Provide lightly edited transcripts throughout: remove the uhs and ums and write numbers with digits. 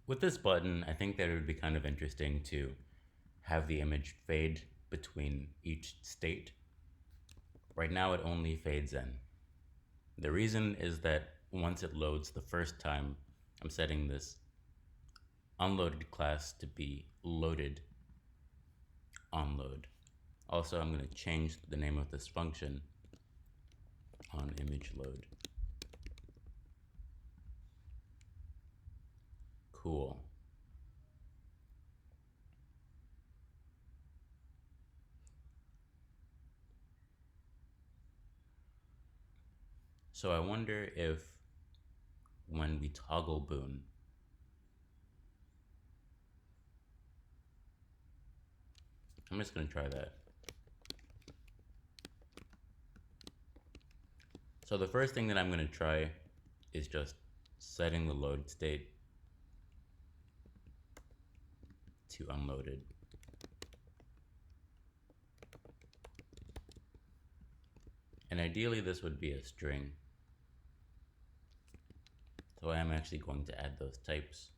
With this button, I think that it would be kind of interesting to have the image fade between each state. Right now it only fades in. The reason is that once it loads the first time, I'm setting this unloaded class to be loaded onload. Also, I'm going to change the name of this function on image load. Cool. So I wonder if when we toggle Boon, I'm just going to try that. So the first thing that I'm going to try is just setting the load state to unloaded. And ideally this would be a string. So I am actually going to add those types.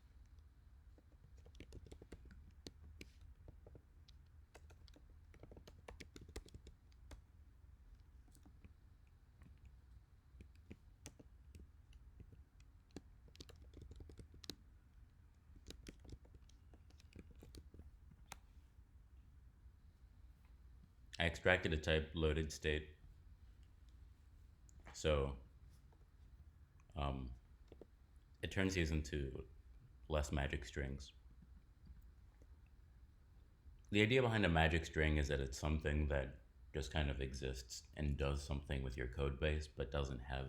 I extracted a type loaded state. So um, it turns these into less magic strings. The idea behind a magic string is that it's something that just kind of exists and does something with your code base, but doesn't have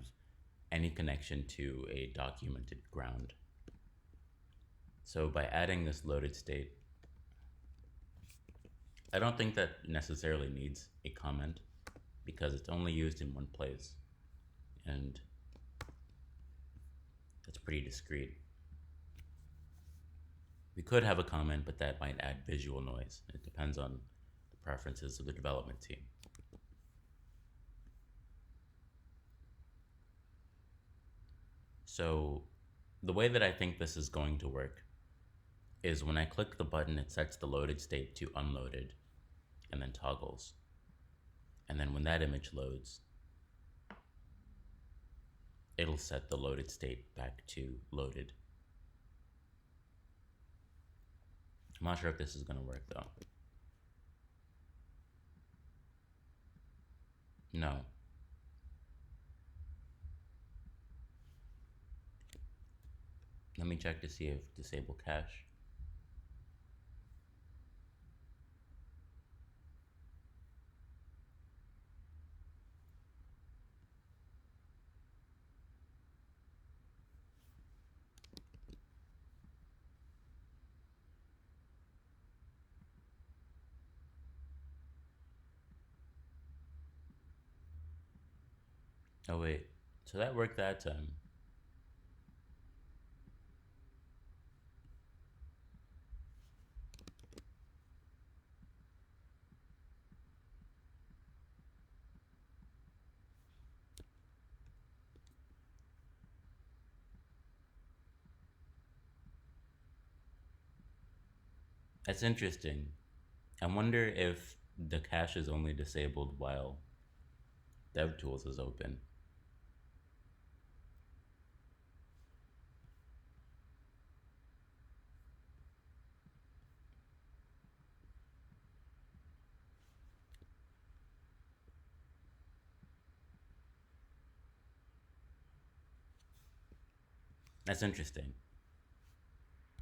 any connection to a documented ground. So by adding this loaded state, I don't think that necessarily needs a comment because it's only used in one place, and it's pretty discrete. We could have a comment, but that might add visual noise. It depends on the preferences of the development team. So the way that I think this is going to work is when I click the button, it sets the loaded state to unloaded and then toggles. And then when that image loads, it'll set the loaded state back to loaded. I'm not sure if this is going to work though. No. Let me check to see if disable cache. Oh wait, so that worked that time. That's interesting. I wonder if the cache is only disabled while DevTools is open. That's interesting.